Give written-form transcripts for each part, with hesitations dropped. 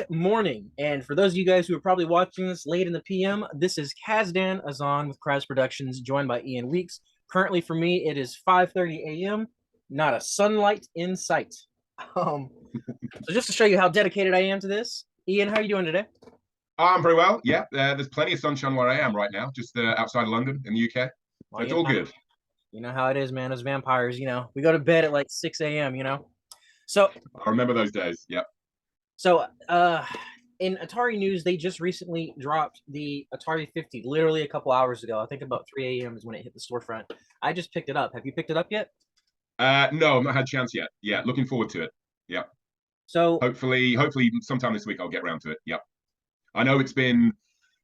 Good morning. And for those of you guys who are probably watching this late in the PM, this is Kazdan Azan with Kraz Productions, joined by Ian Weeks. Currently for me, it is 5:30 a.m. Not a sunlight in sight. Um, so just to show you how dedicated I am to this, Ian, how are you doing today? I'm very well. Yeah, there's plenty of sunshine where I am right now, just outside of London in the UK. So Well, it's all good. you know how it is, man. As vampires, we go to bed at like 6 a.m. So I remember those days. Yeah. So, in Atari news, they just recently dropped the Atari 50, literally a couple hours ago. I think about 3 a.m. is when it hit the storefront. I just picked it up. Have you picked it up yet? No, I've not had a chance yet. Yeah, looking forward to it. Yeah. So, Hopefully, sometime this week I'll get around to it. Yeah. I know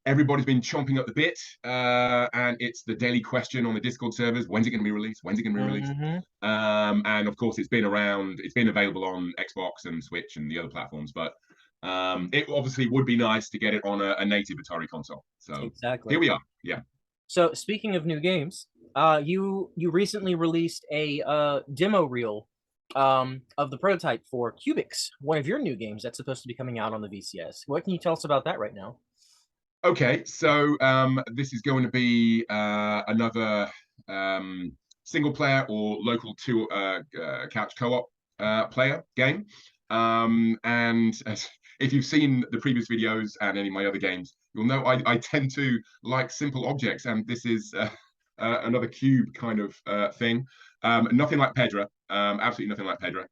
everybody's been chomping at the bit, and it's the daily question on the Discord servers: when's it going to be released? When's it going to be released? mhm. And of course, it's been around. It's been available on Xbox and Switch and the other platforms, but it obviously would be nice to get it on a native Atari console. So here Exactly. we are. Yeah. So, speaking of new games, you recently released a demo reel of the prototype for Cubics, one of your new games that's supposed to be coming out on the VCS. What can you tell us about that right now? Okay, so this is going to be another single player or local two couch co-op player game. And if you've seen the previous videos and any of my other games, you'll know I tend to like simple objects, and this is another cube kind of thing. Nothing like Pedra, absolutely nothing like Pedra.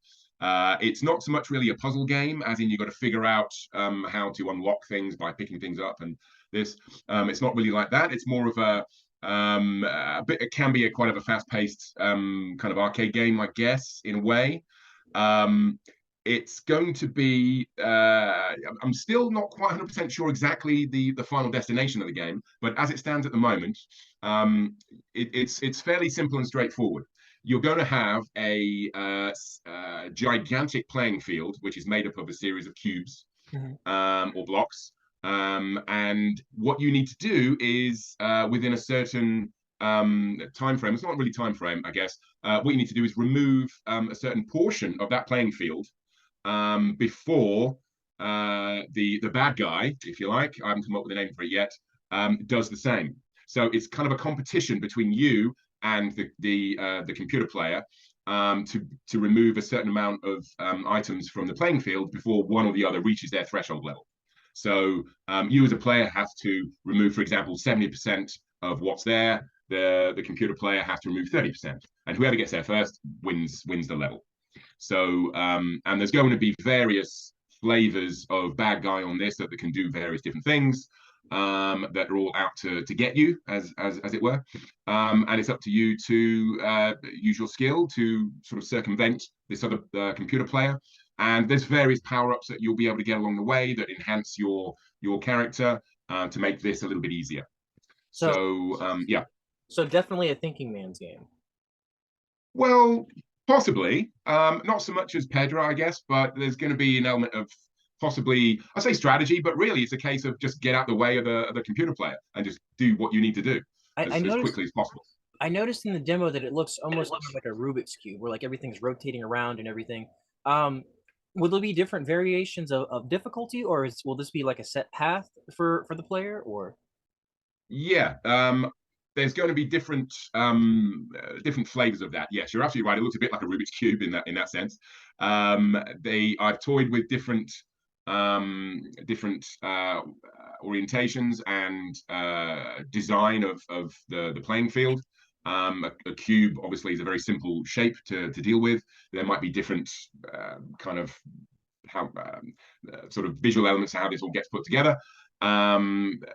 It's not so much really a puzzle game, as in you've got to figure out how to unlock things by picking things up and this. It's not really like that. It's more of a bit. It can be quite of a fast-paced kind of arcade game, I guess, in a way. Um, it's going to be. I'm still not quite 100% sure exactly the final destination of the game, but as it stands at the moment, it's fairly simple and straightforward. You're going to have a gigantic playing field, which is made up of a series of cubes Mhm. or blocks. And what you need to do is within a certain time frame. It's not really time frame, I guess. What you need to do is remove a certain portion of that playing field before the bad guy, if you like, I haven't come up with a name for it yet, does the same. So it's kind of a competition between you and the computer player to remove a certain amount of items from the playing field before one or the other reaches their threshold level. So you as a player have to remove, for example, 70% of what's there. The computer player has to remove 30%, and whoever gets there first wins the level. So and there's going to be various flavors of bad guy on this that can do various different things that are all out to get you, as it were. And it's up to you to use your skill to sort of circumvent this other computer player. And there's various power-ups that you'll be able to get along the way that enhance your character to make this a little bit easier. So, So yeah. so definitely a thinking man's game. Well, possibly. Not so much as Pedro, I guess, but there's going to be an element of possibly, I say strategy, but really it's a case of just get out the way of the computer player and just do what you need to do I, I as noticed quickly as possible. I noticed in the demo that it looks almost kind of like a Rubik's cube, where like everything's rotating around and everything. Um, will there be different variations of difficulty, or will this be like a set path for the player? Or Yeah. There's going to be different flavors of that. Yes, you're absolutely right. It looks a bit like a Rubik's cube in that sense. I've toyed with different orientations and design of the playing field. A cube obviously is a very simple shape to deal with. There might be different kind of how sort of visual elements of how this all gets put together.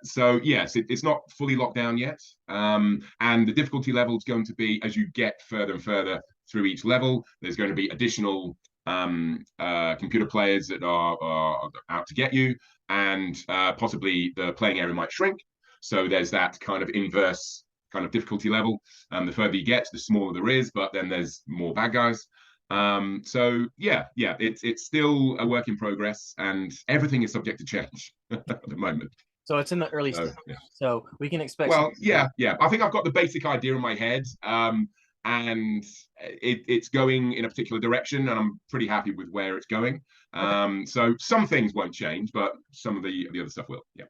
So yes, it's not fully locked down yet, and the difficulty level is going to be as you get further and further through each level. There's going to be additional computer players that are out to get you, and possibly the playing area might shrink. So there's that kind of inverse kind of difficulty level. The further you get, the smaller there is, but then there's more bad guys. So yeah, it's still a work in progress, and everything is subject to change at the moment. so it's in the early So stage. yeah. So we can expect Well, something. yeah. I think I've got the basic idea in my head. and it's going in a particular direction, and I'm pretty happy with where it's going. Okay. So some things won't change, but some of the other stuff will. Yeah.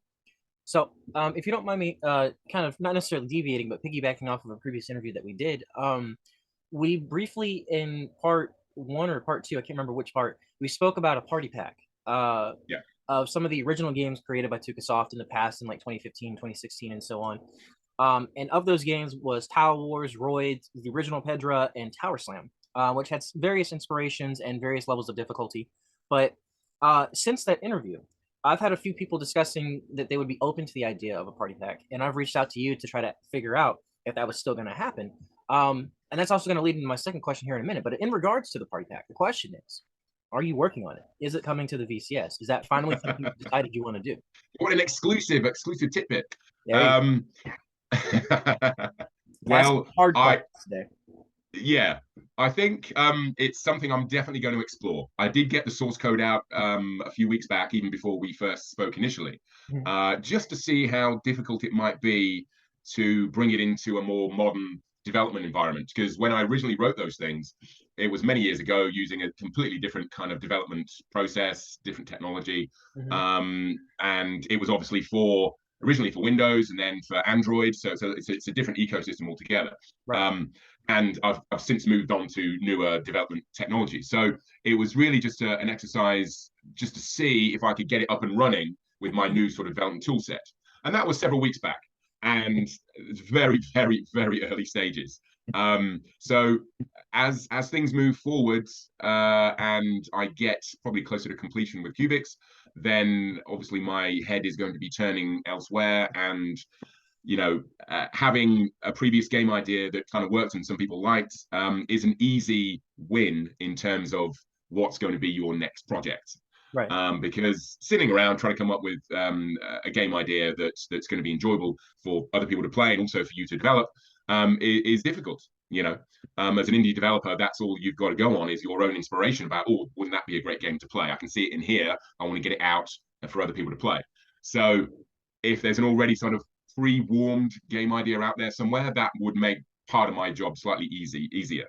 So, if you don't mind me, kind of not necessarily deviating, but piggybacking off of a previous interview that we did, we briefly in part one or part two, I can't remember which part, we spoke about a party pack Yeah. of some of the original games created by Tukasoft in the past in like 2015, 2016, and so on. And of those games was Tower Wars, Roid, the original Pedra, and Tower Slam, which had various inspirations and various levels of difficulty. But since that interview, I've had a few people discussing that they would be open to the idea of a party pack, and I've reached out to you to try to figure out if that was still going to happen. And that's also going to lead into my second question here in a minute. But in regards to the party pack, the question is, are you working on it? Is it coming to the VCS? Is that finally something you decided you want to do? What an exclusive tidbit. There you go. Um, That's well, hard I questions today. yeah, I think it's something I'm definitely going to explore. I did get the source code out a few weeks back, even before we first spoke initially, Mhm. just to see how difficult it might be to bring it into a more modern development environment. Because when I originally wrote those things, it was many years ago using a completely different kind of development process, different technology, Mhm. and it was obviously for originally for Windows and then for Android. So it's a different ecosystem altogether. Right. Um, and I've since moved on to newer development technology. So it was really just an exercise just to see if I could get it up and running with my new sort of development tool set. And that was several weeks back. And it's very, very, very early stages. So as things move forward and I get probably closer to completion with Cubics, then obviously my head is going to be turning elsewhere, and having a previous game idea that kind of worked and some people liked is an easy win in terms of what's going to be your next project. Right. Because sitting around trying to come up with a game idea that's going to be enjoyable for other people to play and also for you to develop is difficult. As an indie developer, that's all you've got to go on is your own inspiration about, oh, wouldn't that be a great game to play? I can see it in here. I want to get it out for other people to play. So if there's an already sort of pre-warmed game idea out there somewhere, that would make part of my job slightly easier.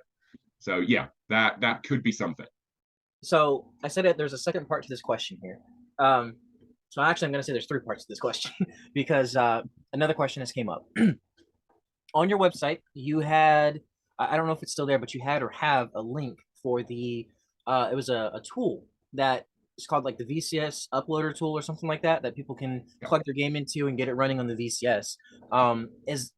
So yeah, that could be something. So I said that there's a second part to this question here. Um, so actually, I'm going to say there's three parts to this question because another question has came up. On your website, you had, I don't know if it's still there, but you had or have a link for it was a tool that is called like the VCS uploader tool or something like that people can Yeah. plug their game into and get it running on the VCS. Is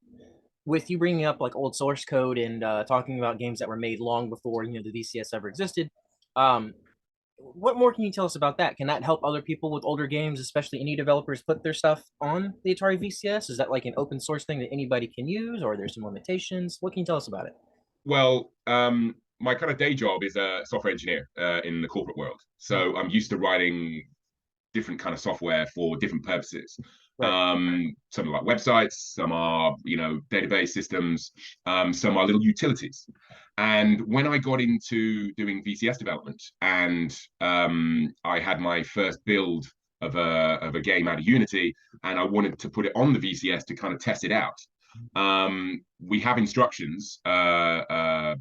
with you bringing up like old source code and talking about games that were made long before the VCS ever existed. Um, what more can you tell us about that? Can that help other people with older games, especially indie developers, put their stuff on the Atari VCS? Is that like an open source thing that anybody can use, or there's some limitations? What can you tell us about it? Well, my kind of day job is a software engineer in the corporate world, so I'm used to writing different kind of software for different purposes. Right. Some are like websites, some are database systems, some are little utilities. And when I got into doing VCS development, and I had my first build of a game out of Unity, and I wanted to put it on the VCS to kind of test it out. We have instructions to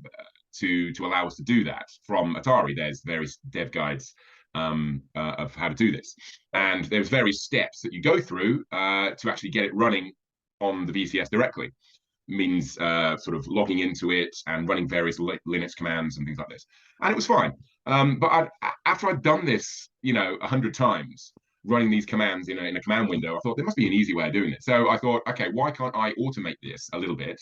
allow us to do that from Atari. There's various dev guides of how to do this. And there's various steps that you go through to actually get it running on the VCS directly. Means sort of logging into it and running various Linux commands and things like this. And it was fine. But after I'd done this, 100 times, running these commands in a command window, I thought there must be an easy way of doing it. So I thought, okay, why can't I automate this a little bit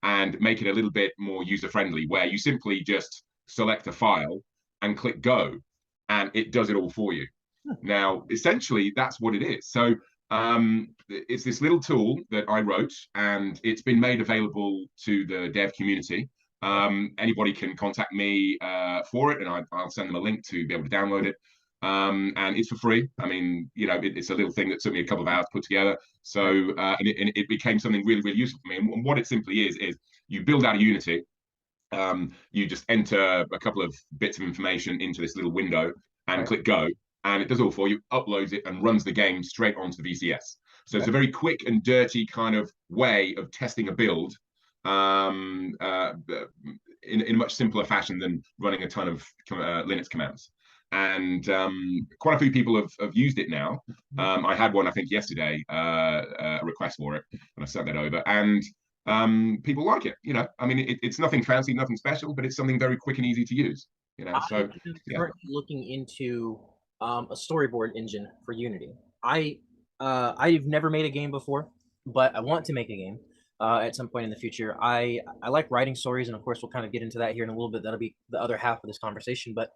and make it a little bit more user friendly, where you simply just select a file and click go, and it does it all for you. Now, essentially, that's what it is. So it's this little tool that I wrote, and it's been made available to the dev community. Anybody can contact me for it, and I'll send them a link to be able to download it. And it's for free. I mean, it's a little thing that took me a couple of hours to put together. So it became something really, really useful for me. And what it simply is you build out a Unity. You just enter a couple of bits of information into this little window and click go, and it does all for you, uploads it, and runs the game straight onto the VCS. So it's a very quick and dirty kind of way of testing a build in a much simpler fashion than running a ton of Linux commands. And quite a few people have used it now. I had one, I think, yesterday, a request for it, and I sent that over. And people like it. I mean, it's nothing fancy, nothing special, but it's something very quick and easy to use. I So am yeah. currently looking into a storyboard engine for Unity. I've never made a game before, but I want to make a game at some point in the future. I like writing stories, and of course, we'll kind of get into that here in a little bit. That'll be the other half of this conversation. But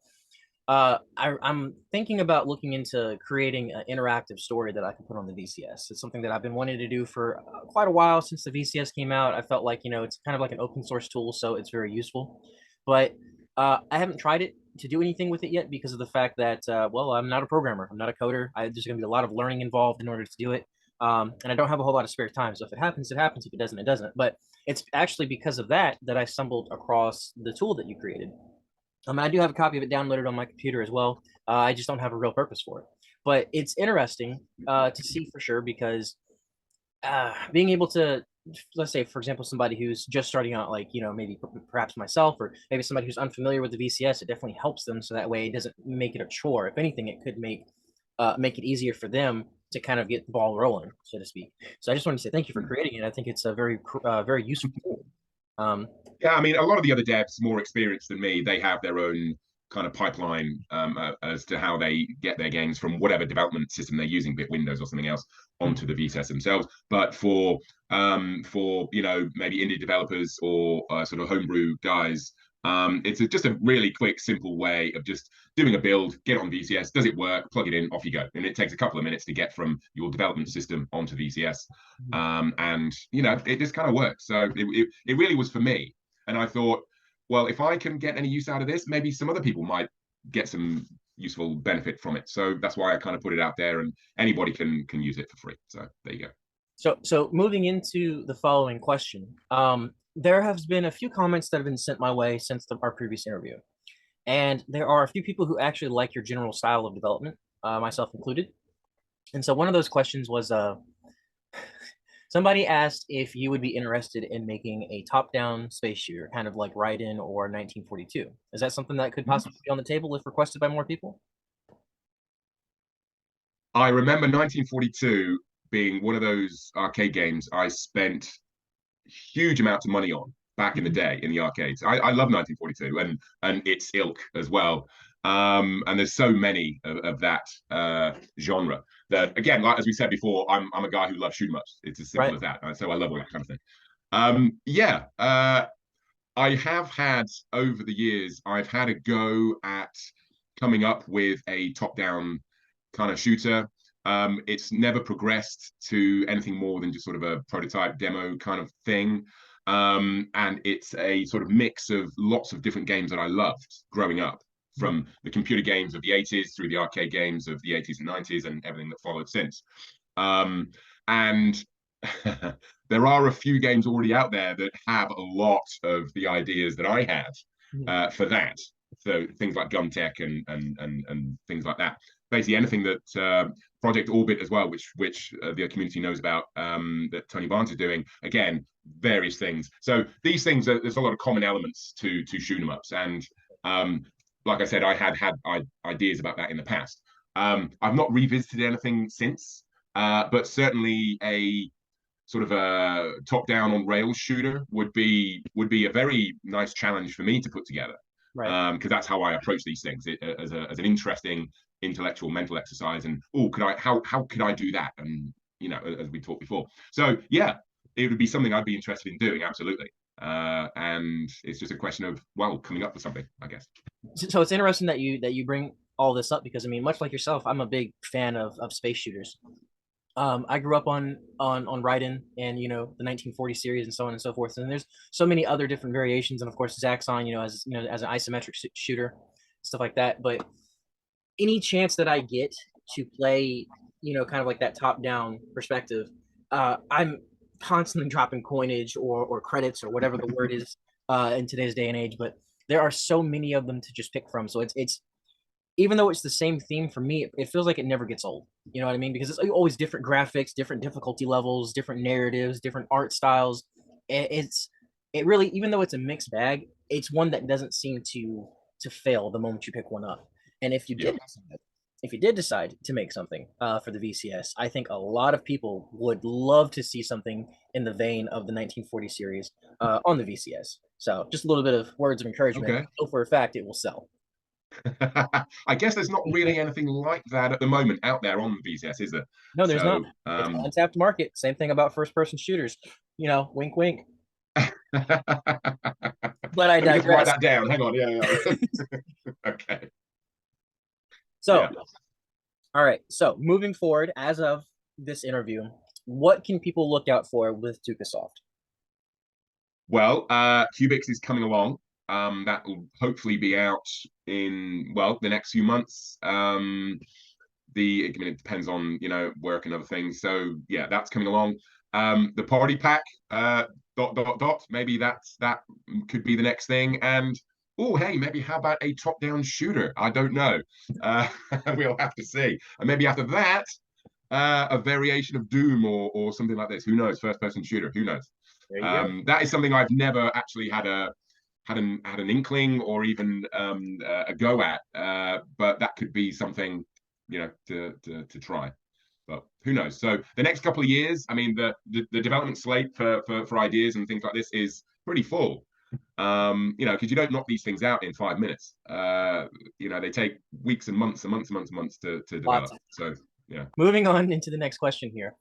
I'm thinking about looking into creating an interactive story that I can put on the VCS. It's something that I've been wanting to do for quite a while since the VCS came out. I felt like, it's kind of like an open source tool, so it's very useful. But I haven't tried it to do anything with it yet because of the fact that, well, I'm not a programmer. I'm not a coder. There's going to be a lot of learning involved in order to do it. And I don't have a whole lot of spare time. So if it happens, it happens. If it doesn't, it doesn't. But it's actually because of that that I stumbled across the tool that you created. I do have a copy of it downloaded on my computer as well. I just don't have a real purpose for it. But it's interesting to see for sure because being able to, let's say, for example, somebody who's just starting out, like, maybe perhaps myself, or maybe somebody who's unfamiliar with the VCS, it definitely helps them. So that way it doesn't make it a chore. If anything, it could make it easier for them to kind of get the ball rolling, so to speak. So I just want to say thank you for creating it. I think it's a very useful tool. Yeah, I mean, a lot of the other devs more experienced than me, they have their own kind of pipeline as to how they get their games from whatever development system they're using, be it Windows or something else, onto the VCS themselves. But for maybe indie developers or sort of homebrew guys, it's just a really quick, simple way of just doing a build, get on VCS, does it work, plug it in, off you go. And it takes a couple of minutes to get from your development system onto VCS. And it just kind of works. So it really was for me. And I thought, well, if I can get any use out of this, maybe some other people might get some useful benefit from it. So that's why I kind of put it out there, and anybody can use it for free. So there you go. So moving into the following question, there has been a few comments that have been sent my way since our previous interview, and there are a few people who actually like your general style of development, myself included. And so one of those questions was, somebody asked if you would be interested in making a top-down space shooter, kind of like Raiden or 1942. Is that something that could possibly be on the table if requested by more people? I remember 1942 being one of those arcade games I spent huge amounts of money on back in the day in the arcades. I love 1942 and its ilk as well. And there's so many of that genre that, again, like as we said before, I'm a guy who loves shoot 'em ups. It's as simple Right. as that. So I love all that kind of thing. Yeah, I have had over the years, I've had a go at coming up with a top-down kind of shooter. It's never progressed to anything more than just sort of a prototype demo kind of thing. And it's a sort of mix of lots of different games that I loved growing up, from the computer games of the 80s through the arcade games of the 80s and 90s and everything that followed since. And there are a few games already out there that have a lot of the ideas that I had for that. So things like Gun Tech and things like that. Basically, anything that Project Orbit as well, which the community knows about, that Tony Barnes is doing. Again, various things. So these things, there's a lot of common elements to shoot 'em ups, and like I said, I had ideas about that in the past. I've not revisited anything since, but certainly a sort of a top-down on rails shooter would be a very nice challenge for me to put together. Right. Because that's how I approach these things, as an interesting intellectual mental exercise. And how could I do that? And as we talked before. So yeah, it would be something I'd be interested in doing, absolutely. And it's just a question of, well, coming up with something, I guess. So it's interesting that you bring all this up because I mean, much like yourself, I'm a big fan of space shooters. I grew up on Raiden and the 1940 series and so on and so forth. And there's so many other different variations, and of course Zaxxon, as an isometric shooter, stuff like that. But any chance that I get to play, kind of like that top-down perspective, I'm constantly dropping coinage or credits or whatever the word is in today's day and age. But there are so many of them to just pick from. So it's even though it's the same theme for me, it feels like it never gets old. You know what I mean? Because it's always different graphics, different difficulty levels, different narratives, different art styles. It's it really, even though it's a mixed bag, it's one that doesn't seem to fail the moment you pick one up. And Yeah. if you did decide to make something for the VCS, I think a lot of people would love to see something in the vein of the 1940 series on the VCS. So just a little bit of words of encouragement. Okay. I know for a fact it will sell. I guess there's not really anything like that at the moment out there on the VCS, is there? No, there's not. So, It's an untapped market. Same thing about first person shooters. Wink, wink. But I let me just write digress. that down. Hang on. Yeah, yeah. Okay. So, Yeah. all right. So, moving forward, as of this interview, what can people look out for with Dukasoft? Well, Cubics is coming along. That will hopefully be out in, well, the next few months. I mean, it depends on, work and other things. So yeah, that's coming along. The party pack, maybe that could be the next thing. And oh, hey, maybe how about a top-down shooter? I don't know. Uh, we'll have to see. And maybe after that, a variation of Doom or something like this. Who knows? First-person shooter. Who knows? There you go. That is something I've never actually had an inkling or even a go at. But that could be something to try. But who knows? So the next couple of years, I mean, the development slate for ideas and things like this is pretty full. Because you don't knock these things out in 5 minutes. They take weeks and months and months and months and months to Lots. develop. So yeah. Moving on into the next question here.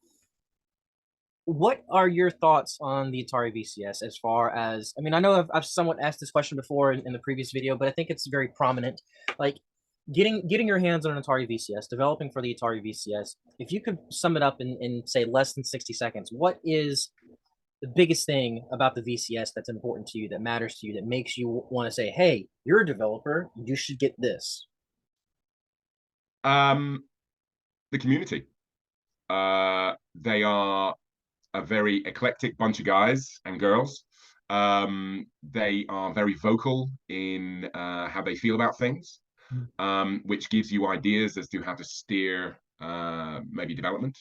What are your thoughts on the Atari VCS as far as, I mean, I know I've somewhat asked this question before in the previous video, but I think it's very prominent. Like getting your hands on an Atari VCS, developing for the Atari VCS, if you could sum it up in say less than 60 seconds, what is the biggest thing about the VCS that's important to you, that matters to you, that makes you want to say, hey, you're a developer, you should get this? Um, the community. They are a very eclectic bunch of guys and girls. They are very vocal in how they feel about things, which gives you ideas as to how to steer maybe development.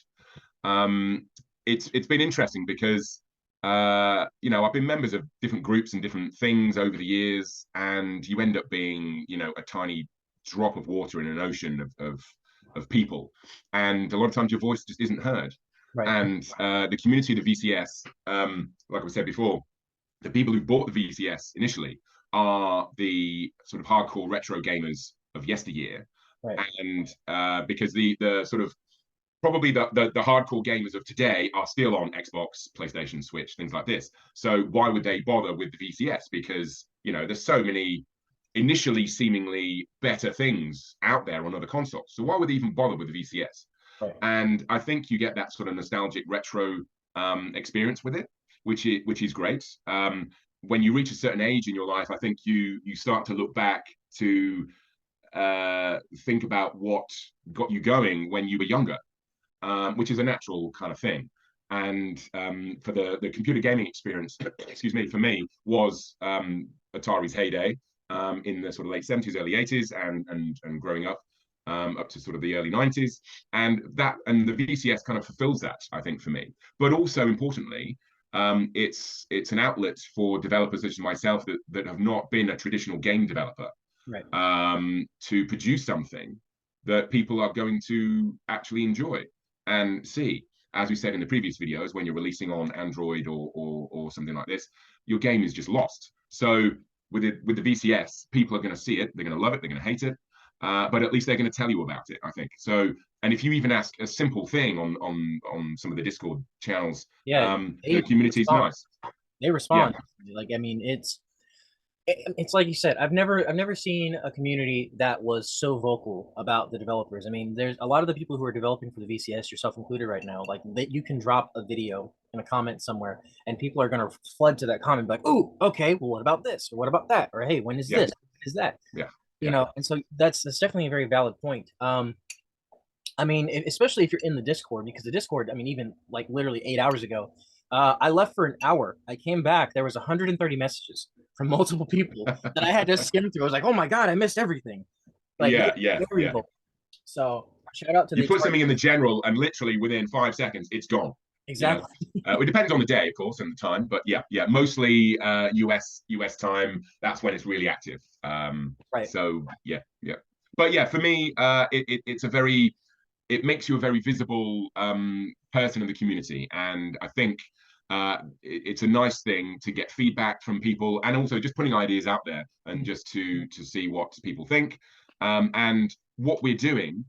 It's been interesting because I've been members of different groups and different things over the years, and you end up being a tiny drop of water in an ocean of people, and a lot of times your voice just isn't heard. Right. And the community of the VCS, like we said before, the people who bought the VCS initially are the sort of hardcore retro gamers of yesteryear. Right. And because the sort of probably the hardcore gamers of today are still on Xbox, PlayStation, Switch, things like this. So why would they bother with the VCS? Because there's so many initially seemingly better things out there on other consoles. So why would they even bother with the VCS? Right. And I think you get that sort of nostalgic retro experience with it, which is great. When you reach a certain age in your life, I think you start to look back to think about what got you going when you were younger, which is a natural kind of thing. And for the computer gaming experience, excuse me, for me was Atari's heyday in the sort of late 70s, early 80s, and growing up to sort of the early 90s. And the VCS kind of fulfills that, I think, for me. But also importantly, it's an outlet for developers such as myself that have not been a traditional game developer, Right. to produce something that people are going to actually enjoy and see. As we said in the previous videos, when you're releasing on Android or something like this, your game is just lost. So with the VCS, people are going to see it, they're going to love it, they're going to hate it, but at least they're going to tell you about it, I think. So, and if you even ask a simple thing on some of the Discord channels, Yeah, the community is nice. They Yeah, respond. Like, I mean, it's like you said, I've never seen a community that was so vocal about the developers. I mean, there's a lot of the people who are developing for the VCS, yourself included, right now. Like that, you can drop a video in a comment somewhere, and people are going to flood to that comment, like, "Ooh, okay, well, what about this? Or what about that? Or hey, when is yeah, this? When is that?" yeah, You yeah. know, and so that's definitely a very valid point. I mean, especially if you're in the Discord, because the Discord, I mean, even like literally 8 hours ago, I left for an hour. I came back. There was 130 messages from multiple people that I had to skim through. I was like, oh my God, I missed everything. Like, Yeah, yeah, very yeah. vocal. So shout out to You the put Atari. something in the general, and literally within 5 seconds, it's gone. You know, Exactly. it depends on the day, of course, and the time. But yeah, yeah, mostly US time. That's when it's really active. Right. So yeah, yeah. But yeah, for me, it's a very it makes you a very visible person in the community, and I think it's a nice thing to get feedback from people, and also just putting ideas out there, and just to see what people think, and what we're doing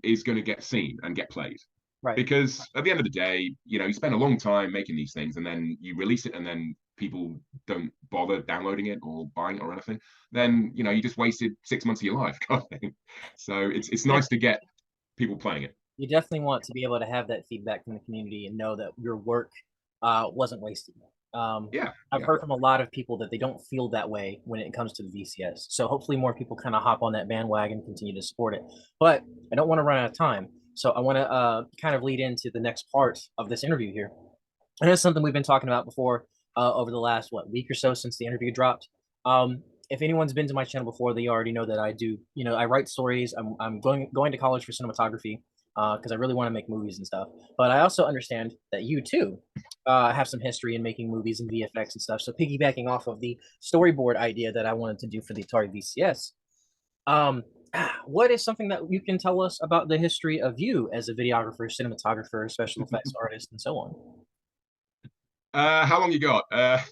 is going to get seen and get played. Right. Because at the end of the day, you spend a long time making these things, and then you release it, and then people don't bother downloading it or buying it or anything. Then you just wasted 6 months of your life, kind of thing. So it's Yeah. nice to get people playing it. You definitely want to be able to have that feedback from the community and know that your work wasn't wasted. Yeah, I've yeah. heard from a lot of people that they don't feel that way when it comes to the VCS. So hopefully more people kind of hop on that bandwagon, continue to support it. But I don't want to run out of time. So I want to kind of lead into the next part of this interview here. And it's something we've been talking about before over the last week or so since the interview dropped. If anyone's been to my channel before, they already know that I do. I write stories. I'm going to college for cinematography because I really want to make movies and stuff. But I also understand that you too have some history in making movies and VFX and stuff. So piggybacking off of the storyboard idea that I wanted to do for the Atari VCS, um, what is something that you can tell us about the history of you as a videographer, cinematographer, special effects artist, and so on? How long you got? I,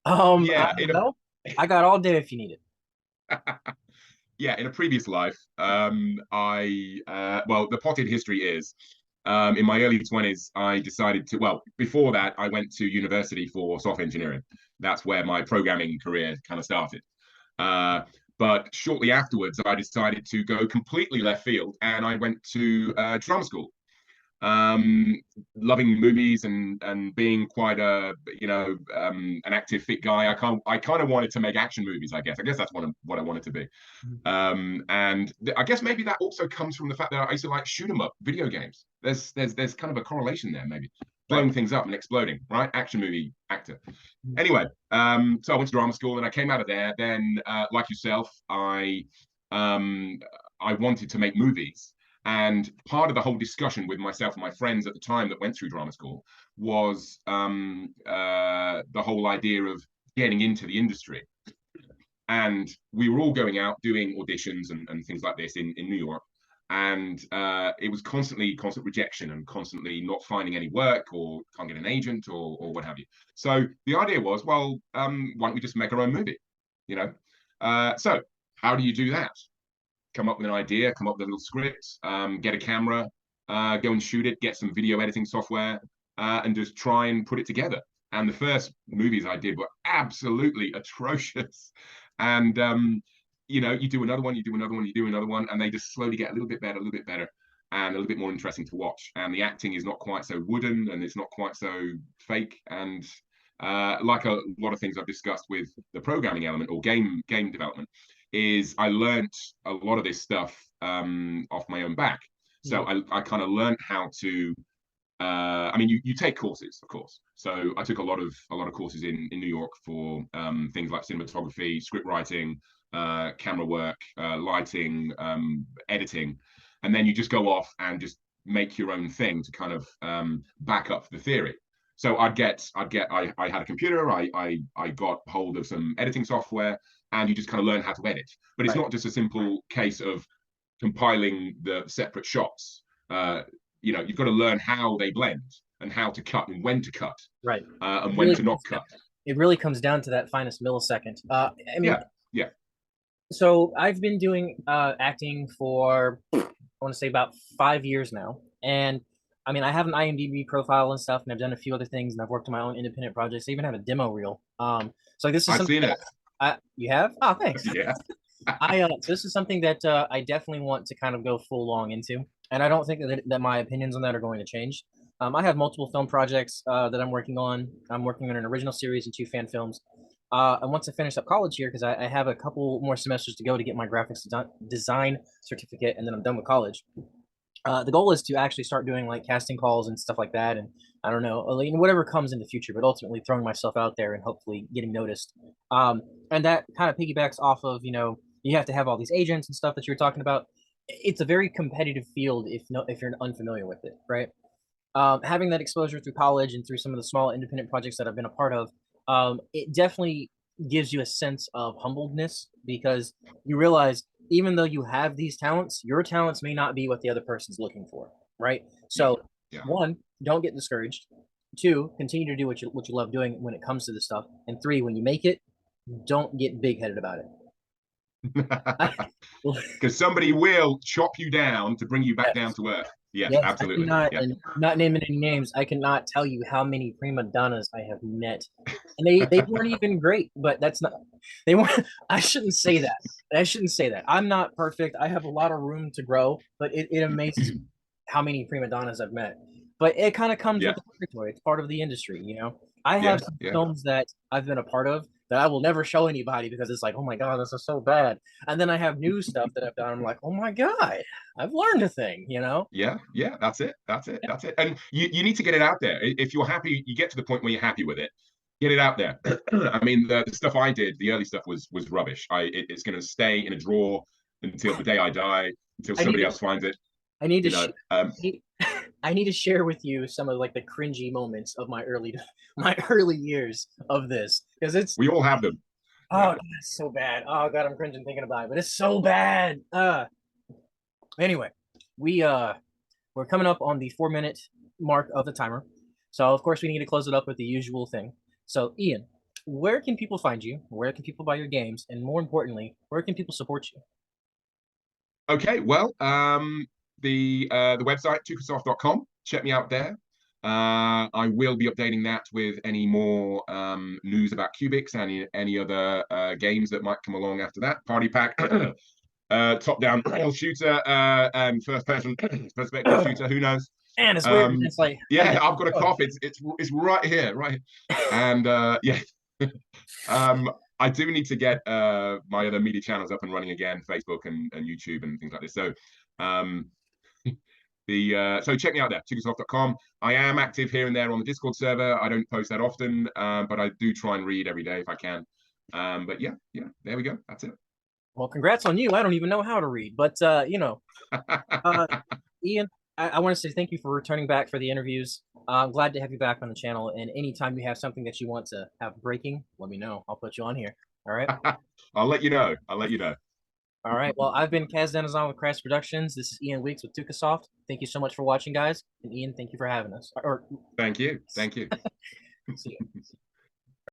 Yeah, well, I got all day if you need it. yeah, in a previous life, well, the potted history is, in my early 20s, I decided to, well, before that, I went to university for software engineering. That's where my programming career kind of started. Uh, but shortly afterwards, I decided to go completely left field, and I went to drama school. um, Loving movies and being quite an active fit guy. I kind of wanted to make action movies. I guess that's what I wanted to be. And I guess maybe that also comes from the fact that I used to like shoot 'em up video games. There's kind of a correlation there, maybe Right. blowing things up and exploding, right? Action movie actor. Anyway, so I went to drama school and I came out of there. Then, like yourself, um, I wanted to make movies. And part of the whole discussion with myself and my friends at the time that went through drama school was the whole idea of getting into the industry. And we were all going out doing auditions and things like this in New York. And it was constant rejection and constantly not finding any work or can't get an agent or what have you. So the idea was, well, why don't we just make our own movie? You know? So how do you do that? Come up with an idea, come up with a little script, get a camera, go and shoot it, get some video editing software, and just try and put it together. And the first movies I did were absolutely atrocious. And you do another one, you do another one, you do another one, and they just slowly get a little bit better, a little bit better, and a little bit more interesting to watch. And the acting is not quite so wooden, and it's not quite so fake. And like a lot of things I've discussed with the programming element or game development, is I learned a lot of this stuff off my own back. So I kind of learned how to. I mean, you take courses, of course. So I took a lot of courses in New York for things like cinematography, script writing, camera work, lighting, editing, and then you just go off and just make your own thing to kind of back up the theory. So I had a computer, I got hold of some editing software, and you just kind of learn how to edit. But it's Right. not just a simple case of compiling the separate shots. You've got to learn how they blend and how to cut and when to cut, Right. and It when really to not comes down, cut. it really comes down to that finest millisecond. I mean, Yeah, yeah. so I've been doing acting for I want to say about 5 years now, and I mean I have an IMDb profile and stuff, and I've done a few other things, and I've worked on my own independent projects. I even have a demo reel. So this is I've something seen that it. you have. Oh, thanks. Yeah. So this is something that I definitely want to kind of go full long into, and I don't think that my opinions on that are going to change. I have multiple film projects that I'm working on. I'm working on an original series and two fan films. And once I finish up college here, because I have a couple more semesters to go to get my graphics design certificate, and then I'm done with college. The goal is to actually start doing like casting calls and stuff like that, and I don't know, whatever comes in the future, but ultimately throwing myself out there and hopefully getting noticed. And that kind of piggybacks off of you have to have all these agents and stuff that you were talking about. It's a very competitive field if you're unfamiliar with it, right? having that exposure through college and through some of the small independent projects that I've been a part of, it definitely gives you a sense of humbledness because you realize even though you have these talents, your talents may not be what the other person's looking for, right? Yeah, So, yeah. one, don't get discouraged. Two, continue to do what you love doing when it comes to this stuff. And three, when you make it, don't get big headed about it. Because somebody will chop you down to bring you back down Yes. to earth. Yes, Yes, I absolutely. cannot, Yeah. and not naming any names, I cannot tell you how many prima donnas I have met. And they weren't even great, but that's not they weren't I shouldn't say that. I shouldn't say that. I'm not perfect. I have a lot of room to grow, but it amazes me how many prima donnas I've met. But it kind of comes Yeah, with the territory. It's part of the industry, you know. I have yeah, some yeah, films that I've been a part of that I will never show anybody because it's like, oh my God, this is so bad. And then I have new stuff that I've done. I'm like, oh my God, I've learned a thing, you know? yeah, yeah. That's it. That's it. That's it. And you need to get it out there. If you're happy, you get to the point where you're happy with it. Get it out there. I mean, the stuff I did, the early stuff was rubbish. It's going to stay in a drawer until the day I die, until I need somebody to else finds it. I need to You sh know, I need to share with you some of like the cringy moments of my my early years of this because it's we all have them. oh Yeah. God, it's so bad. Oh God, I'm cringing thinking about it, but it's so bad. Anyway, we we're coming up on the 4 minute mark of the timer, so of course we need to close it up with the usual thing. So Ian, where can people find you? Where can people buy your games? And more importantly, where can people support you? Okay. Well, the website tukasoft.com. Check me out there. I will be updating that with any more news about Cubics and any other games that might come along after that. Party Pack, top-down rail shooter, and first-person perspective shooter. Who knows? Man, it's weird. It's like kind Yeah, of I've got a cough. It's right here, right. And yeah, I do need to get my other media channels up and running again, Facebook and YouTube and things like this. So um, so check me out there, tukasoft.com. I am active here and there on the Discord server. I don't post that often, but I do try and read every day if I can. But yeah, yeah, there we go. That's it. well, congrats on you. I don't even know how to read, but uh, Ian, I want to say thank you for returning back for the interviews. I'm glad to have you back on the channel. And anytime you have something that you want to have breaking, let me know. I'll put you on here. All right. I'll let you know. I'll let you know. All right. Well, I've been Kaz Denizon with Crash Productions. This is Ian Weeks with Tukasoft. Thank you so much for watching, guys. And Ian, thank you for having us. Or Thank you. Thank you. see you.